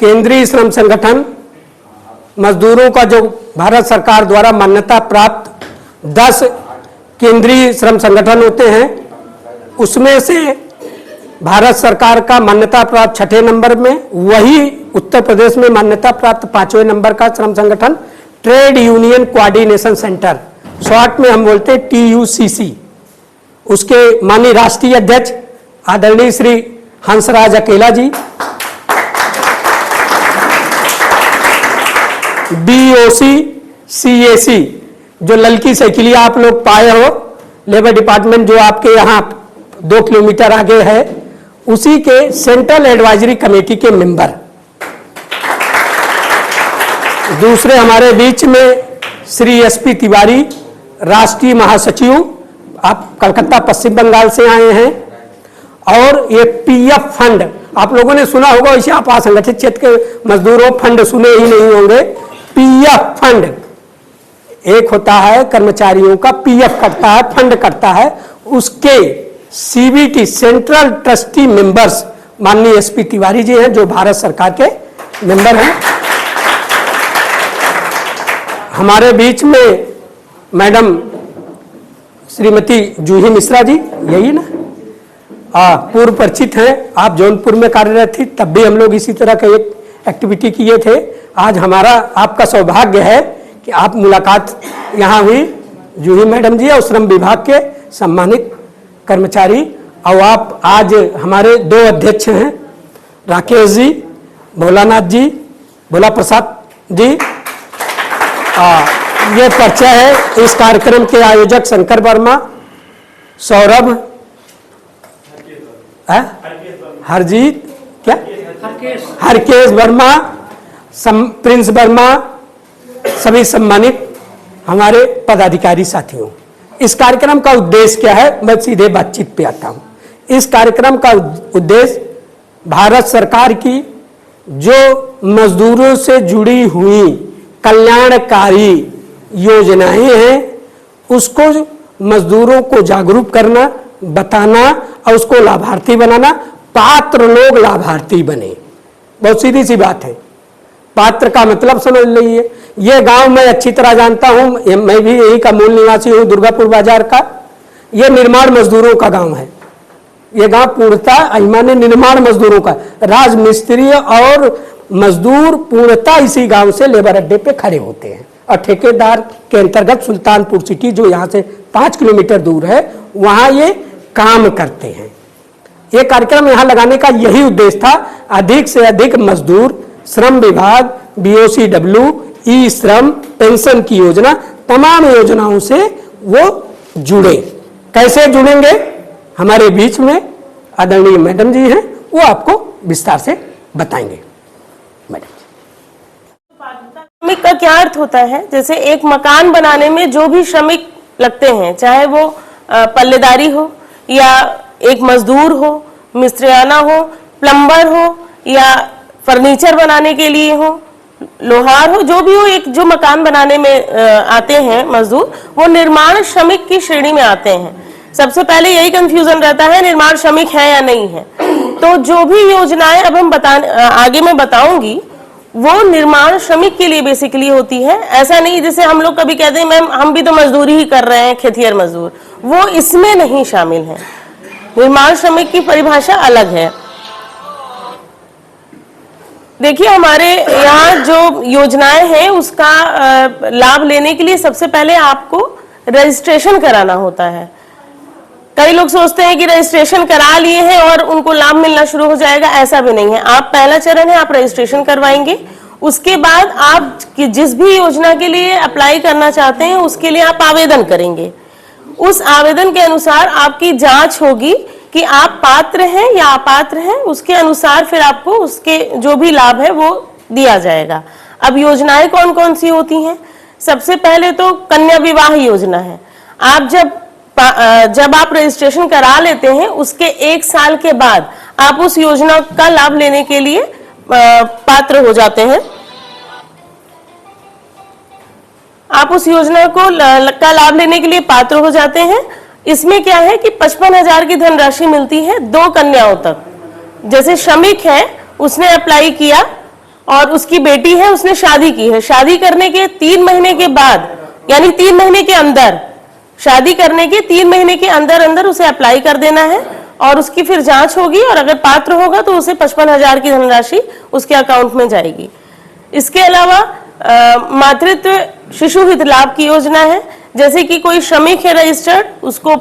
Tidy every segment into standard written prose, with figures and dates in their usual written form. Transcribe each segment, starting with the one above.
केंद्रीय श्रम संगठन मजदूरों का जो भारत सरकार द्वारा मान्यता प्राप्त 10 केंद्रीय श्रम संगठन होते हैं, उसमें से भारत सरकार का मान्यता प्राप्त 6ठे नंबर में, वही उत्तर प्रदेश में मान्यता प्राप्त 5वें नंबर का श्रम संगठन trade union coordination centre, short में हम बोलते हैं TUCC, उसके माननीय राष्ट्रीय अध्यक्ष आदरणीय श्री हंसराज अकेला जी, DOC CAC जो ललकी साइकिलिया आप लोग पाए हो, लेबर डिपार्टमेंट जो आपके यहाँ 2 किलोमीटर आगे है, उसी के सेंट्रल एडवाइजरी कमेटी के मेंबर। दूसरे हमारे बीच में श्री SP तिवारी, राष्ट्रीय महासचिव, आप कलकत्ता पश्चिम बंगाल से आए हैं। और ये PF फंड आप लोगों ने सुना होगा, इसे आप असंगठित क्षेत्र के मजदूरों फंड सुने ही नहीं होंगे। PF फंड एक होता है कर्मचारियों का, PF करता है, फंड करता है, उसके CBT सेंट्रल ट्रस्टी मेंबर्स माननीय SP तिवारी जी हैं, जो भारत सरकार के मेंबर हैं। हमारे बीच में मैडम श्रीमती जूही मिश्रा जी, यही ना, पूर्व परिचित हैं, आप जौनपुर में कार्यरत थी, तब भी हम लोग इसी तरह का एक एक्टिविटी किए थे। आज हमारा आपका सौभाग्य है कि आप मुलाकात यहाँ हुई, जूही मैडम जी और श्रम विभाग के सम्मानित कर्मचारी, और आप आज हमारे 2 अध्यक्ष हैं, राकेश जी, भोलानाथ जी, भोला प्रसाद जी। ये परिचय है इस कार्यक्रम के आयोजक शंकर वर्मा, सौरभ, हरजीत, क्या हरकेश वर्मा, प्रिंस वर्मा, सभी सम्मानित हमारे पदाधिकारी साथियों। इस कार्यक्रम का उद्देश्य क्या है, मैं सीधे बातचीत पे आता हूं। इस कार्यक्रम का उद्देश्य भारत सरकार की जो मजदूरों से जुड़ी हुई कल्याणकारी योजनाएं हैं, उसको मजदूरों को जागरूक करना, बताना और उसको लाभार्थी बनाना, पात्र लोग लाभार्थी बने। बहुत सीधी सी बात है, पात्र का मतलब समझ लीजिए। ये गांव मैं अच्छी तरह जानता हूं, मैं भी यही का मूल निवासी हूं, दुर्गापुर बाजार का। ये निर्माण मजदूरों का गांव है। ये गांव पूर्णतः अहिमान्य निर्माण मजदूरों का, राजमिस्त्री और मजदूर पूर्णतः इसी गांव से लेबर अड्डे पे खड़े होते हैं, और ठेकेदार के अंतर्गत सुल्तानपुर सिटी जो यहाँ से 5 किलोमीटर दूर है, वहां ये काम करते हैं। ये कार्यक्रम यहाँ लगाने का यही उद्देश्य था, अधिक से अधिक मजदूर श्रम विभाग, BOCW, ई-श्रम, पेंशन की योजना, तमाम योजनाओं से वो जुड़े। कैसे जुड़ेंगे, हमारे बीच में आदरणीय मैडम जी हैं, वो आपको विस्तार से बताएंगे। मैडम, श्रमिक का क्या अर्थ होता है? जैसे एक मकान बनाने में जो भी श्रमिक लगते हैं, चाहे वो पल्लेदारी हो या एक मजदूर हो, मिस्त्रियाना हो, प्लम्बर हो या फर्नीचर बनाने के लिए हो, लोहार हो, जो भी हो, एक जो मकान बनाने में आते हैं मजदूर, वो निर्माण श्रमिक की श्रेणी में आते हैं। सबसे पहले यही कंफ्यूजन रहता है, निर्माण श्रमिक है या नहीं है। तो जो भी योजनाएं अब हम आगे मैं बताऊंगी, वो निर्माण श्रमिक के लिए बेसिकली होती है। ऐसा नहीं जैसे हम लोग कभी कहते हैं मैम हम भी तो मजदूरी ही कर रहे हैं, खेतिहर मजदूर, वो इसमें नहीं शामिल है। निर्माण श्रमिक की परिभाषा अलग है। देखिए, हमारे यहाँ जो योजनाएं हैं उसका लाभ लेने के लिए सबसे पहले आपको रजिस्ट्रेशन कराना होता है। कई लोग सोचते हैं कि रजिस्ट्रेशन करा लिए हैं और उनको लाभ मिलना शुरू हो जाएगा, ऐसा भी नहीं है। आप पहला चरण है, आप रजिस्ट्रेशन करवाएंगे, उसके बाद आप जिस भी योजना के लिए अप्लाई करना चाहते हैं उसके लिए आप आवेदन करेंगे। उस आवेदन के अनुसार आपकी जांच होगी कि आप पात्र हैं या अपात्र हैं, उसके अनुसार फिर आपको उसके जो भी लाभ है वो दिया जाएगा। अब योजनाएं कौन कौन सी होती हैं? सबसे पहले तो कन्या विवाह योजना है। आप जब आप रजिस्ट्रेशन करा लेते हैं, उसके 1 साल के बाद आप उस योजना का लाभ लेने के लिए पात्र हो जाते हैं। आप उस योजना का लाभ लेने के लिए पात्र हो जाते हैं। इसमें क्या है कि 55,000 की धनराशि मिलती है 2 कन्याओं तक। जैसे श्रमिक है, उसने अप्लाई किया, और उसकी बेटी है, उसने शादी की है, शादी करने के 3 महीने के बाद, यानी 3 महीने के अंदर, शादी करने के 3 महीने के अंदर अंदर उसे अप्लाई कर देना है और उसकी फिर जांच होगी और अगर पात्र होगा तो उसे 55,000 की धनराशि उसके अकाउंट में जाएगी। इसके अलावा मातृत्व शिशु हित लाभ की योजना है, जैसे कि कोई श्रमिक है रजिस्टर्ड, उसको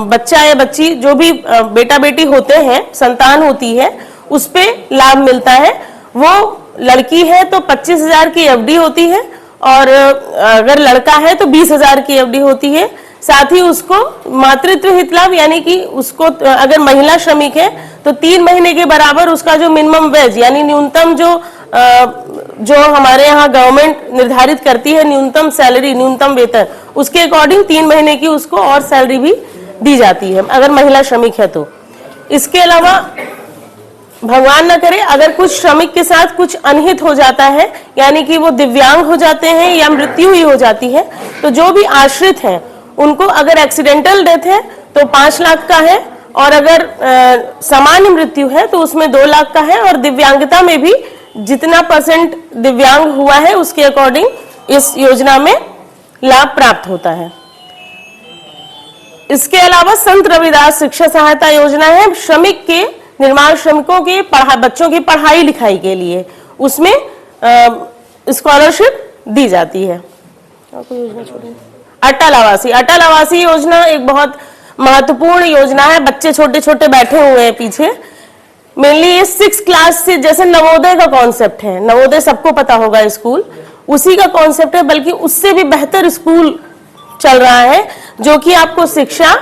बच्चा या बच्ची जो भी बेटा बेटी होते हैं, संतान होती है, उस पे लाभ मिलता है। वो लड़की है तो 25,000 की एफडी होती है और अगर लड़का है तो 20,000 की एफडी होती है। साथ ही उसको मातृत्व हित लाभ, यानी कि उसको अगर महिला श्रमिक है तो 3 महीने के बराबर उसका जो मिनिमम वेज, यानी न्यूनतम जो हमारे यहाँ गवर्नमेंट निर्धारित करती है न्यूनतम सैलरी, न्यूनतम वेतन, उसके अकॉर्डिंग 3 महीने की उसको और सैलरी भी दी जाती है अगर महिला श्रमिक है तो। इसके अलावा भगवान न करे अगर कुछ श्रमिक के साथ कुछ अनहित हो जाता है, यानी कि वो दिव्यांग हो जाते हैं या मृत्यु ही हो जाती है, तो जो भी आश्रित हैं उनको अगर एक्सीडेंटल डेथ है तो 5 लाख का है और अगर सामान्य मृत्यु है तो उसमें 2 लाख का है और दिव्यांगता में भी जितना % दिव्यांग हुआ है उसके अकॉर्डिंग इस योजना में लाभ प्राप्त होता है। इसके अलावा संत रविदास शिक्षा सहायता योजना है, श्रमिक के निर्माण श्रमिकों के बच्चों की पढ़ाई लिखाई के लिए उसमें स्कॉलरशिप दी जाती है। अटल आवासीय, अटल आवासीय योजना एक बहुत महत्वपूर्ण योजना है। बच्चे छोटे छोटे बैठे हुए हैं पीछे, मेनली ये 6 क्लास से, जैसे नवोदय का कॉन्सेप्ट है, नवोदय सबको पता होगा स्कूल, उसी का कॉन्सेप्ट है, बल्कि उससे भी बेहतर स्कूल चल रहा है जो कि आपको शिक्षा,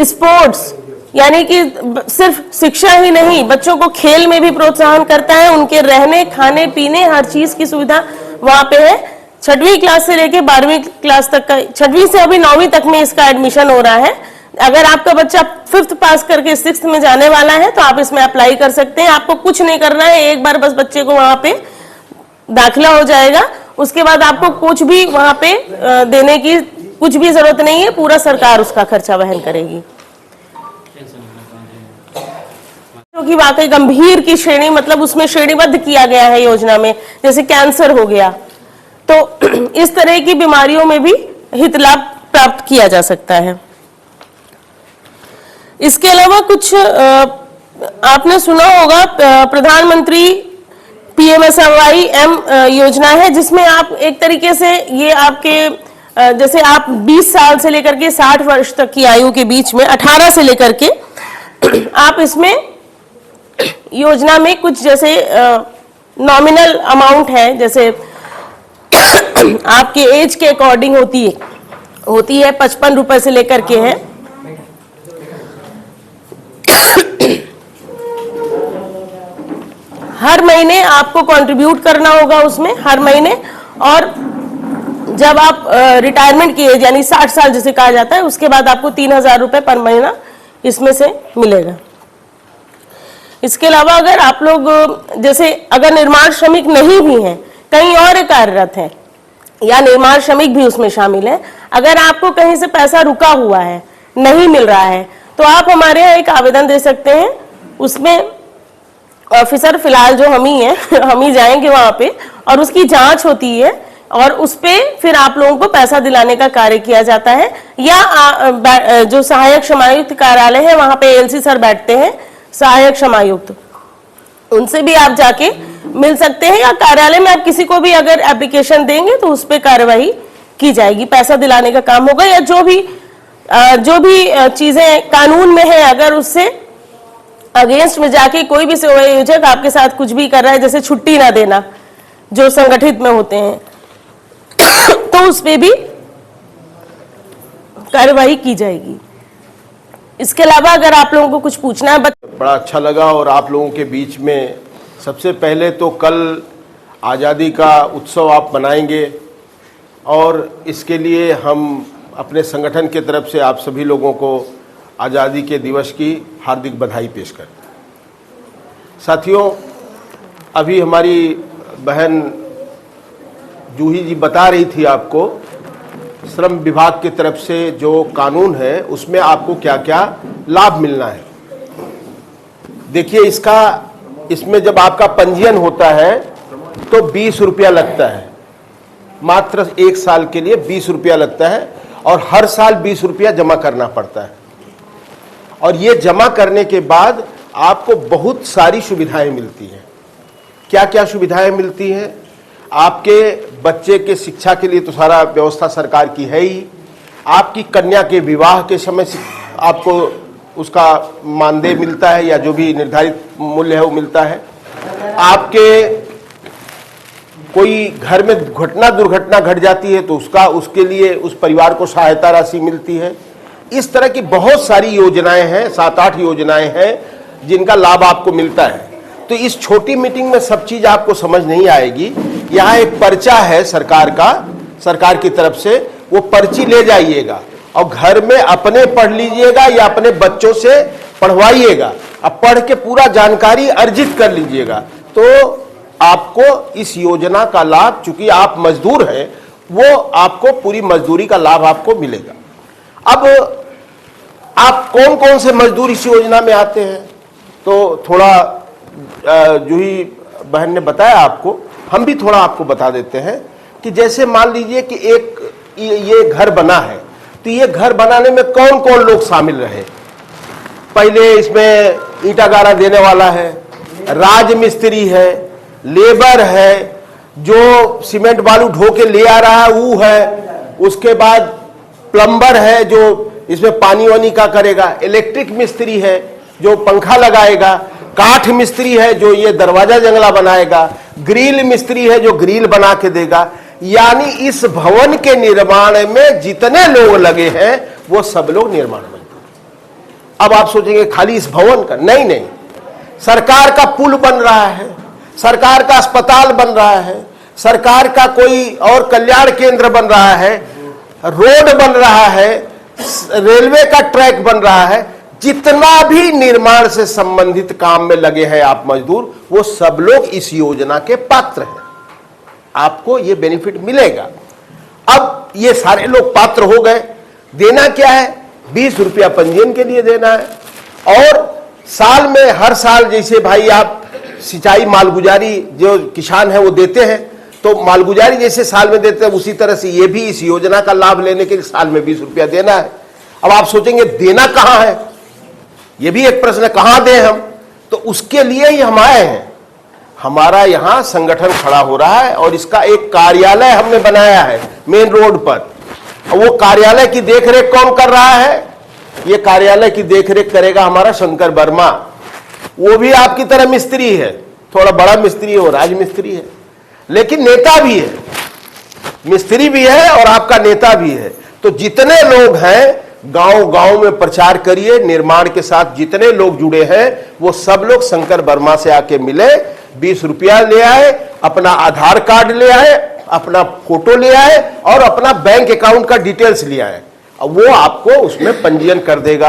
स्पोर्ट्स, यानी कि सिर्फ शिक्षा ही नहीं, बच्चों को खेल में भी प्रोत्साहन करता है, उनके रहने खाने पीने हर चीज की सुविधा वहां पे है। 6वीं क्लास से लेके 12वीं क्लास तक का, 6वीं से अभी 9वीं तक में इसका एडमिशन हो रहा है। अगर आपका बच्चा 5th पास करके 6th में जाने वाला है तो आप इसमें अप्लाई कर सकते हैं। आपको कुछ नहीं करना है, एक बार बस बच्चे को वहां पे दाखिला हो जाएगा, उसके बाद आपको कुछ भी वहां पे देने की कुछ भी जरूरत नहीं है, पूरा सरकार उसका खर्चा वहन करेगी। क्योंकि वाकई गंभीर की श्रेणी, मतलब उसमें श्रेणीबद्ध किया गया है योजना में, जैसे कैंसर हो गया, तो इस तरह की बीमारियों में भी हित लाभ प्राप्त किया जा सकता है। इसके अलावा कुछ आपने सुना होगा प्रधानमंत्री PMSYM योजना है, जिसमें आप एक तरीके से ये आपके जैसे आप 20 साल से लेकर के 60 वर्ष तक की आयु के बीच में 18 से लेकर के आप इसमें योजना में कुछ जैसे नॉमिनल अमाउंट है, जैसे आपके एज के अकॉर्डिंग होती है 55 रुपए से लेकर के है। हर महीने आपको कंट्रीब्यूट करना होगा उसमें हर महीने, और जब आप रिटायरमेंट की एज यानी 60 साल जिसे कहा जाता है, उसके बाद आपको 3,000 रुपए पर महीना इसमें से मिलेगा। इसके अलावा अगर आप लोग जैसे अगर निर्माण श्रमिक नहीं भी हैं, कहीं और कार्यरत हैं या निर्माण श्रमिक भी उसमें शामिल है, अगर आपको कहीं से पैसा रुका हुआ है, नहीं मिल रहा है, तो आप हमारे यहाँ एक आवेदन दे सकते हैं। उसमें ऑफिसर फिलहाल जो हम ही हैं हम ही जाएंगे वहां पे और उसकी जांच होती है और उस पे फिर आप लोगों को पैसा दिलाने का कार्य किया जाता है। या जो सहायक क्षमायुक्त कार्यालय है वहां पे ALC सर बैठते हैं, सहायक क्षमायुक्त, उनसे भी आप जाके मिल सकते हैं, या कार्यालय में आप किसी को भी अगर एप्लीकेशन देंगे तो उस पर कार्यवाही की जाएगी, पैसा दिलाने का काम होगा। या जो भी चीजें कानून में है, अगर उससे अगेंस्ट में जाके कोई भी सेवा आयोजक आपके साथ कुछ भी कर रहा है, जैसे छुट्टी ना देना जो संगठित में होते हैं तो उस पे भी कार्यवाही की जाएगी। इसके अलावा अगर आप लोगों को कुछ पूछना है। बड़ा अच्छा लगा। और आप लोगों के बीच में सबसे पहले तो कल आज़ादी का उत्सव आप मनाएंगे और इसके लिए हम अपने संगठन के तरफ से आप सभी लोगों को आज़ादी के दिवस की हार्दिक बधाई पेश करते हैं। साथियों, अभी हमारी बहन जूही जी बता रही थी आपको श्रम विभाग की तरफ से जो कानून है उसमें आपको क्या क्या लाभ मिलना है। देखिए, इसमें जब आपका पंजीयन होता है तो 20 रुपया लगता है, मात्र 1 साल के लिए 20 रुपया लगता है और हर साल 20 रुपया जमा करना पड़ता है। और ये जमा करने के बाद आपको बहुत सारी सुविधाएं मिलती हैं। क्या क्या सुविधाएं मिलती हैं? आपके बच्चे के शिक्षा के लिए तो सारा व्यवस्था सरकार की है ही। आपकी कन्या के विवाह के समय आपको उसका मानदेय मिलता है या जो भी निर्धारित मूल्य है वो मिलता है। आपके कोई घर में दुर्घटना घट जाती है तो उसके लिए उस परिवार को सहायता राशि मिलती है। इस तरह की बहुत सारी योजनाएं हैं, 7-8 योजनाएं हैं जिनका लाभ आपको मिलता है। तो इस छोटी मीटिंग में सब चीज आपको समझ नहीं आएगी। यहाँ एक पर्चा है सरकार की तरफ से, वो पर्ची ले जाइएगा और घर में अपने पढ़ लीजिएगा या अपने बच्चों से पढ़वाइएगा। अब पढ़ के पूरा जानकारी अर्जित कर लीजिएगा तो आपको इस योजना का लाभ, चूंकि आप मजदूर हैं, वो आपको पूरी मजदूरी का लाभ आपको मिलेगा। अब आप कौन कौन से मजदूर इस योजना में आते हैं तो थोड़ा जूही बहन ने बताया आपको, हम भी थोड़ा आपको बता देते हैं कि जैसे मान लीजिए कि ये घर बना है तो ये घर बनाने में कौन कौन लोग शामिल रहे। पहले इसमें ईंटा गारा देने वाला है, राज मिस्त्री है, लेबर है, जो सीमेंट बालू ढो के ले आ रहा है वो है, उसके बाद प्लम्बर है जो इसमें पानी वानी का करेगा, इलेक्ट्रिक मिस्त्री है जो पंखा लगाएगा, काठ मिस्त्री है जो ये दरवाजा जंगला बनाएगा, ग्रिल मिस्त्री है जो ग्रिल बना के देगा। यानी इस भवन के निर्माण में जितने लोग लगे हैं वो सब लोग निर्माण मजदूर। अब आप सोचेंगे खाली इस भवन का, नहीं, सरकार का पुल बन रहा है, सरकार का अस्पताल बन रहा है, सरकार का कोई और कल्याण केंद्र बन रहा है, रोड बन रहा है, रेलवे का ट्रैक बन रहा है, जितना भी निर्माण से संबंधित काम में लगे हैं आप मजदूर, वो सब लोग इस योजना के पात्र हैं। आपको ये बेनिफिट मिलेगा। अब ये सारे लोग पात्र हो गए। देना क्या है? 20 रुपया पंजीयन के लिए देना है और साल में हर साल जैसे भाई आप सिंचाई मालगुजारी जो किसान है वो देते हैं तो मालगुजारी जैसे साल में देते हैं उसी तरह से ये भी इस योजना का लाभ लेने के लिए साल में 20 रुपया देना है। अब आप सोचेंगे देना कहां है, ये भी एक प्रश्न है, कहां दें हम? तो उसके लिए ही हम आए हैं। हमारा यहां संगठन खड़ा हो रहा है और इसका एक कार्यालय हमने बनाया है मेन रोड पर। वो कार्यालय की देखरेख कौन कर रहा है? ये कार्यालय की देखरेख करेगा हमारा शंकर वर्मा। वो भी आपकी तरह मिस्त्री है, थोड़ा बड़ा मिस्त्री है, वो राजमिस्त्री है, लेकिन नेता भी है, मिस्त्री भी है और आपका नेता भी है। तो जितने लोग हैं गांव गांव में प्रचार करिए, निर्माण के साथ जितने लोग जुड़े हैं वो सब लोग शंकर वर्मा से आके मिले, 20 रुपया ले आए, अपना आधार कार्ड ले आए, अपना फोटो ले आए और अपना बैंक अकाउंट का डिटेल्स ले आए। अब वो आपको उसमें पंजीयन कर देगा।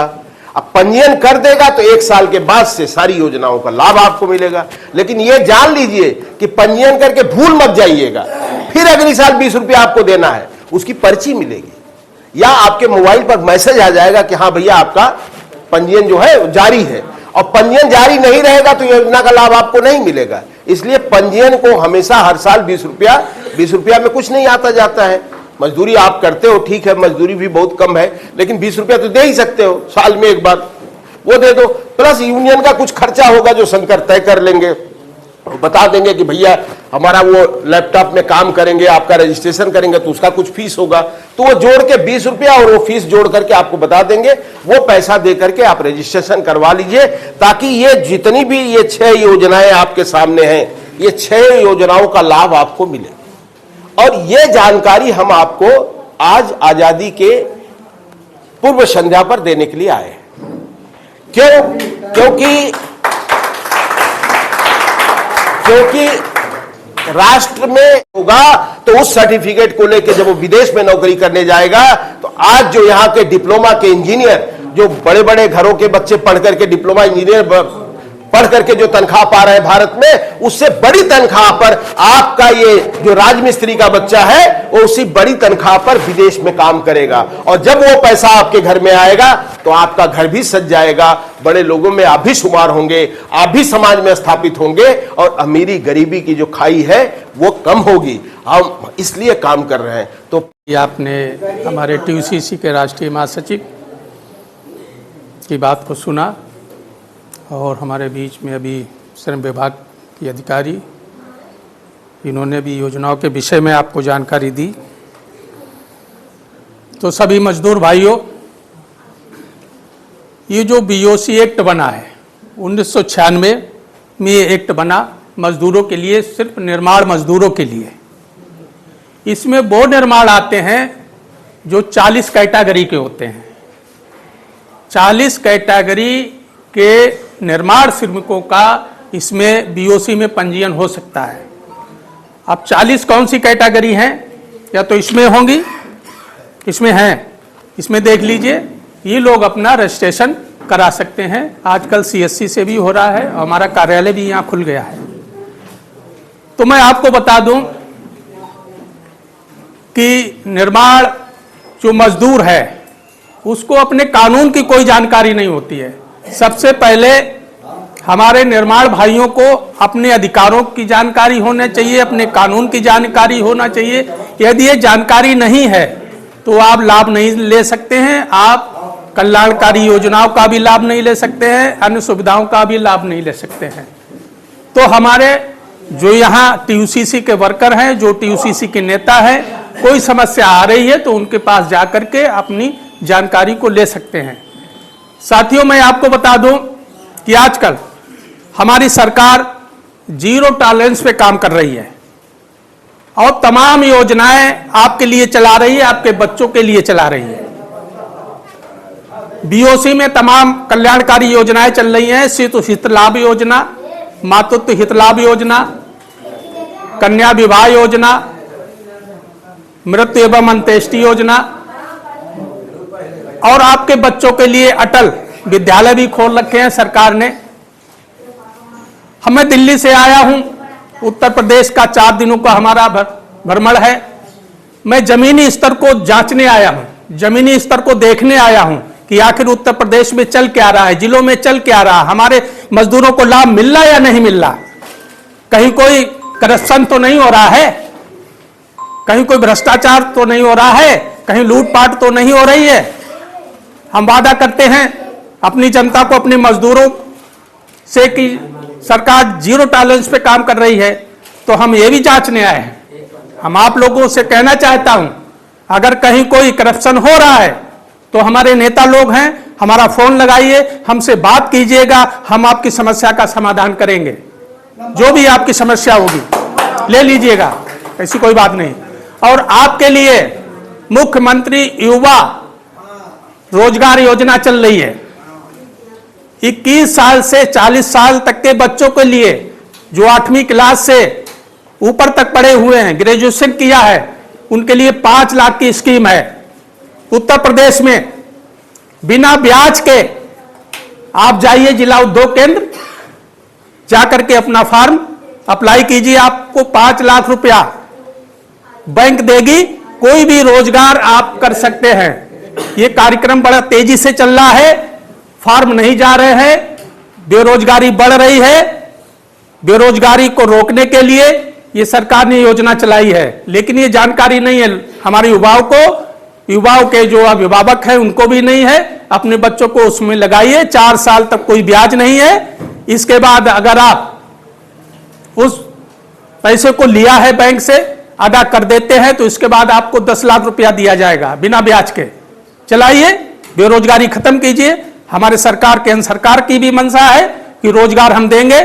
अब पंजीयन कर देगा तो 1 साल के बाद से सारी योजनाओं का लाभ आपको मिलेगा। लेकिन ये जान लीजिए कि पंजीयन करके भूल मत जाइएगा, फिर अगली साल 20 रुपया आपको देना है, उसकी पर्ची मिलेगी या आपके मोबाइल पर मैसेज आ जाएगा कि हाँ भैया आपका पंजीयन जो है जारी है। और पंजीयन जारी नहीं रहेगा तो योजना का लाभ आपको नहीं मिलेगा। इसलिए पंजीयन को हमेशा हर साल 20 रुपया में कुछ नहीं आता जाता है। मजदूरी आप करते हो, ठीक है, मजदूरी भी बहुत कम है, लेकिन 20 रुपया तो दे ही सकते हो, साल में एक बार वो दे दो। प्लस यूनियन का कुछ खर्चा होगा जो शंकर तय कर लेंगे, बता देंगे कि भैया हमारा वो लैपटॉप में काम करेंगे, आपका रजिस्ट्रेशन करेंगे तो उसका कुछ फीस होगा, तो वो जोड़ के 20 रुपया और वो फीस जोड़ करके आपको बता देंगे। वो पैसा दे करके आप रजिस्ट्रेशन करवा लीजिए ताकि ये जितनी भी ये 6 योजनाएं आपके सामने हैं, ये 6 योजनाओं का लाभ आपको मिले। और ये जानकारी हम आपको आज आजादी के पूर्व संध्या पर देने के लिए आए। क्योंकि राष्ट्र में होगा तो उस सर्टिफिकेट को लेकर जब वो विदेश में नौकरी करने जाएगा तो आज जो यहाँ के डिप्लोमा के इंजीनियर, जो बड़े बड़े घरों के बच्चे पढ़ करके डिप्लोमा इंजीनियर पढ़ करके जो तनख्वाह पा रहे हैं भारत में, उससे बड़ी तनख्वाह पर आपका ये जो राजमिस्त्री का बच्चा है वो उसी बड़ी तनख्वाह पर विदेश में काम करेगा, और जब वो पैसा आपके घर में आएगा तो आपका घर भी सज जाएगा, बड़े लोगों में आप भी शुमार होंगे, आप भी समाज में स्थापित होंगे, और अमीरी गरीबी की जो खाई है वो कम होगी। हम इसलिए काम कर रहे हैं। तो आपने हमारे TUCC के राष्ट्रीय महासचिव की बात को सुना, और हमारे बीच में अभी श्रम विभाग की अधिकारी, इन्होंने भी योजनाओं के विषय में आपको जानकारी दी। तो सभी मजदूर भाइयों, ये जो BOC एक्ट बना है 1996 में, ये एक्ट बना मजदूरों के लिए, सिर्फ निर्माण मजदूरों के लिए। इसमें वो निर्माण आते हैं जो 40 कैटेगरी के होते हैं। 40 कैटेगरी के निर्माण श्रमिकों का इसमें BOC में पंजीयन हो सकता है। अब 40 कौन सी कैटेगरी हैं, या तो इसमें होंगी, इसमें हैं, इसमें देख लीजिए, ये लोग अपना रजिस्ट्रेशन करा सकते हैं। आजकल CSC से भी हो रहा है, और हमारा कार्यालय भी यहाँ खुल गया है। तो मैं आपको बता दूं कि निर्माण जो मजदूर है उसको अपने कानून की कोई जानकारी नहीं होती है। सबसे पहले हमारे निर्माण भाइयों को अपने अधिकारों की जानकारी होना चाहिए, अपने कानून की जानकारी होना चाहिए। यदि ये जानकारी नहीं है तो आप लाभ नहीं ले सकते हैं, आप कल्याणकारी योजनाओं का भी लाभ नहीं ले सकते हैं, अन्य सुविधाओं का भी लाभ नहीं ले सकते हैं। तो हमारे जो यहाँ TUCC के वर्कर हैं, जो TUCC के नेता हैं, कोई समस्या आ रही है तो उनके पास जाकर के अपनी जानकारी को ले सकते हैं। साथियों, मैं आपको बता दूं कि आजकल हमारी सरकार जीरो टॉलरेंस पे काम कर रही है, और तमाम योजनाएं आपके लिए चला रही है, आपके बच्चों के लिए चला रही है। BOC में तमाम कल्याणकारी योजनाएं चल रही हैं। शिशु हित लाभ योजना, मातृत्व हित लाभ योजना, कन्या विवाह योजना, मृत्यु एवं अंत्येष्टि योजना, और आपके बच्चों के लिए अटल विद्यालय भी खोल रखे हैं सरकार ने। मैं दिल्ली से आया हूं, उत्तर प्रदेश का 4 दिनों का हमारा भ्रमण है। मैं जमीनी स्तर को जांचने आया हूं, जमीनी स्तर को देखने आया हूं कि आखिर उत्तर प्रदेश में चल क्या रहा है, जिलों में चल क्या रहा है, हमारे मजदूरों को लाभ मिल रहा या नहीं मिल रहा, कहीं कोई करप्शन तो नहीं हो रहा है, कहीं कोई भ्रष्टाचार तो नहीं हो रहा है, कहीं लूटपाट तो नहीं हो रही है। हम वादा करते हैं अपनी जनता को, अपने मजदूरों से कि सरकार जीरो टॉलरेंस पे काम कर रही है, तो हम ये भी जांचने आए हैं। हम आप लोगों से कहना चाहता हूं, अगर कहीं कोई करप्शन हो रहा है तो हमारे नेता लोग हैं, हमारा फोन लगाइए, हमसे बात कीजिएगा, हम आपकी समस्या का समाधान करेंगे। जो भी आपकी समस्या होगी ले लीजिएगा, ऐसी कोई बात नहीं। और आपके लिए मुख्यमंत्री युवा रोजगार योजना चल रही है। 21 साल से 40 साल तक के बच्चों के लिए, जो 8वीं क्लास से ऊपर तक पढ़े हुए हैं, ग्रेजुएशन किया है, उनके लिए 5 लाख की स्कीम है। उत्तर प्रदेश में बिना ब्याज के आप जाइए जिला उद्योग केंद्र, जाकर के अपना फॉर्म अप्लाई कीजिए, आपको 5 लाख रुपया बैंक देगी, कोई भी रोजगार आप कर सकते हैं। ये कार्यक्रम बड़ा तेजी से चल रहा है, फॉर्म नहीं जा रहे हैं, बेरोजगारी बढ़ रही है। बेरोजगारी को रोकने के लिए ये सरकार ने योजना चलाई है, लेकिन ये जानकारी नहीं है हमारे युवाओं को, युवाओं के जो अभिभावक हैं उनको भी नहीं है। अपने बच्चों को उसमें लगाइए, 4 साल तक कोई ब्याज नहीं है। इसके बाद अगर आप उस पैसे को लिया है बैंक से, अदा कर देते हैं, तो इसके बाद आपको 10 लाख रुपया दिया जाएगा बिना ब्याज के। चलाइए, बेरोजगारी खत्म कीजिए। हमारे सरकार, केंद्र सरकार की भी मंशा है कि रोजगार हम देंगे,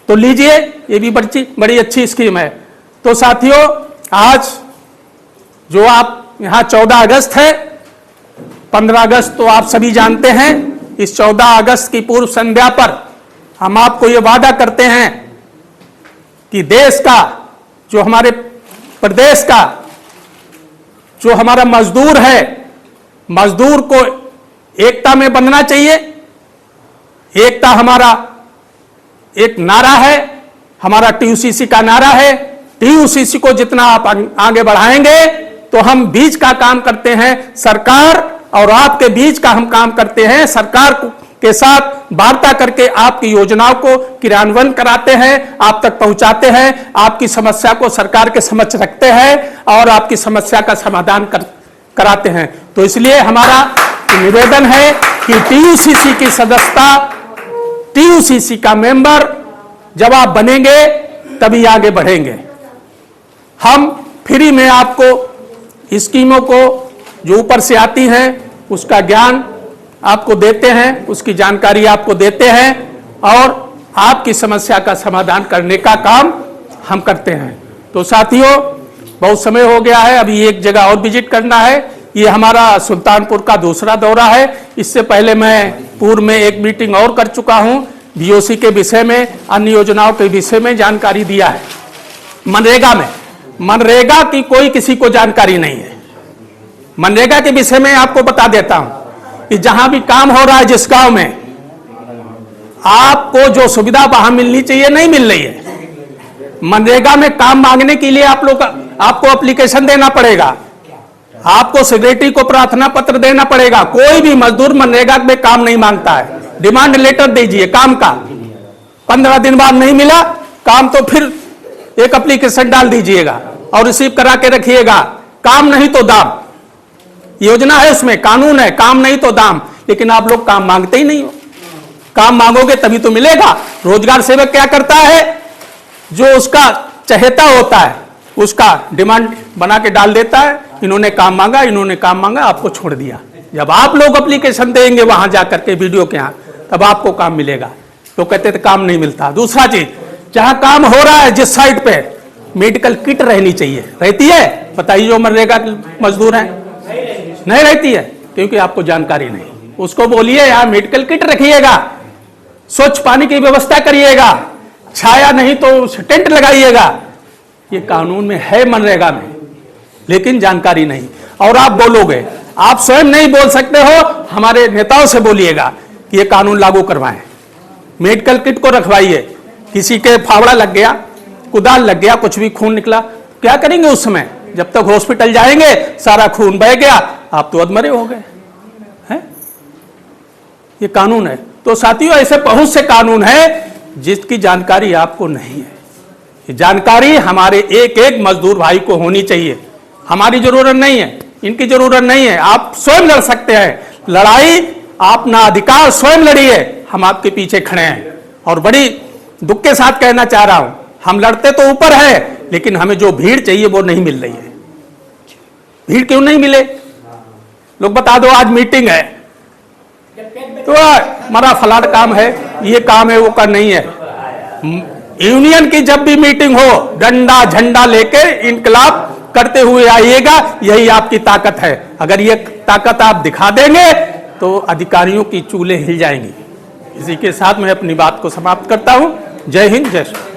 तो लीजिए, ये भी बड़ी अच्छी स्कीम है। तो साथियों, आज जो आप यहाँ 14 अगस्त है, 15 अगस्त तो आप सभी जानते हैं। इस 14 अगस्त की पूर्व संध्या पर हम आपको ये वादा करते हैं कि देश का, जो हमारे प्रदेश का, जो हमारा मजदूर है, मजदूर को एकता में बंधना चाहिए। एकता हमारा एक नारा है, हमारा टीयूसीसी का नारा है। टीयूसीसी को जितना आप आगे बढ़ाएंगे तो हम बीच का काम करते हैं, सरकार और आपके बीच का हम काम करते हैं। सरकार के साथ वार्ता करके आपकी योजनाओं को क्रियान्वयन कराते हैं, आप तक पहुंचाते हैं, आपकी समस्या को सरकार के समक्ष रखते हैं और आपकी समस्या का समाधान कराते हैं। तो इसलिए हमारा निवेदन है कि टीयूसीसी की सदस्यता, टीयूसीसी का मेंबर जब आप बनेंगे तभी आगे बढ़ेंगे। हम फ्री में आपको स्कीमों को जो ऊपर से आती हैं उसका ज्ञान आपको देते हैं, उसकी जानकारी आपको देते हैं और आपकी समस्या का समाधान करने का काम हम करते हैं। तो साथियों, बहुत समय हो गया है, अभी एक जगह और विजिट करना है। ये हमारा सुल्तानपुर का दूसरा दौरा है। इससे पहले मैं पूर्व में एक मीटिंग और कर चुका हूं, बीओसी के विषय में, अन्य योजनाओं के विषय में जानकारी दिया है। मनरेगा की कोई किसी को जानकारी नहीं है। मनरेगा के विषय में आपको बता देता हूं कि जहां भी काम हो रहा है, जिस गांव में आपको जो सुविधा वहां मिलनी चाहिए नहीं मिल रही है। मनरेगा में काम मांगने के लिए आपको एप्लीकेशन देना पड़ेगा, आपको सेक्रेटरी को प्रार्थना पत्र देना पड़ेगा। कोई भी मजदूर मनरेगा में काम नहीं मांगता है। डिमांड लेटर दीजिए काम का, 15 दिन बाद नहीं मिला काम तो फिर एक एप्लीकेशन डाल दीजिएगा और रिसीव करा के रखिएगा। काम नहीं तो दाम, योजना है उसमें, कानून है, काम नहीं तो दाम। लेकिन आप लोग काम मांगते ही नहीं हो। काम मांगोगे तभी तो मिलेगा। रोजगार सेवक क्या करता है, जो उसका चहेता होता है उसका डिमांड बना के डाल देता है, इन्होंने काम मांगा, इन्होंने काम मांगा, आपको छोड़ दिया। जब आप लोग एप्लीकेशन देंगे वहां जाकर के वीडियो के यहां, तब आपको काम मिलेगा। तो कहते थे काम नहीं मिलता। दूसरा चीज, जहां काम हो रहा है जिस साइट पे, मेडिकल किट रहनी चाहिए। रहती है? बताइए जो मनरेगा मजदूर हैं, नहीं रहती है क्योंकि आपको जानकारी नहीं। उसको बोलिए यहां मेडिकल किट रखिएगा, स्वच्छ पानी की व्यवस्था करिएगा, छाया नहीं तो टेंट लगाइएगा। ये कानून में है मनरेगा में, लेकिन जानकारी नहीं। और आप बोलोगे, आप स्वयं नहीं बोल सकते हो, हमारे नेताओं से बोलिएगा कि ये कानून लागू करवाएं। मेडिकल किट को रखवाइए। किसी के फावड़ा लग गया, कुदाल लग गया, कुछ भी खून निकला, क्या करेंगे उस समय? जब तक हॉस्पिटल जाएंगे सारा खून बह गया, आप तो अधमरे हो गए हैं। ये कानून है। तो साथियों, ऐसे बहुत से कानून है जिसकी जानकारी आपको नहीं है। ये जानकारी हमारे एक एक मजदूर भाई को होनी चाहिए। हमारी जरूरत नहीं है, इनकी जरूरत नहीं है। आप स्वयं लड़ सकते हैं लड़ाई, अपना अधिकार स्वयं लड़िए, हम आपके पीछे खड़े हैं। और बड़ी दुख के साथ कहना चाह रहा हूं, हम लड़ते तो ऊपर है, लेकिन हमें जो भीड़ चाहिए वो नहीं मिल रही है। भीड़ क्यों नहीं मिले? लोग बता दो, आज मीटिंग है तो हमारा फलाना काम है, ये काम है, वो का नहीं है। यूनियन की जब भी मीटिंग हो, डंडा झंडा लेके इनकलाब करते हुए आइएगा, यही आपकी ताकत है। अगर ये ताकत आप दिखा देंगे तो अधिकारियों की चूल्हे हिल जाएंगी। इसी के साथ मैं अपनी बात को समाप्त करता हूं। जय हिंद, जय श्री राम।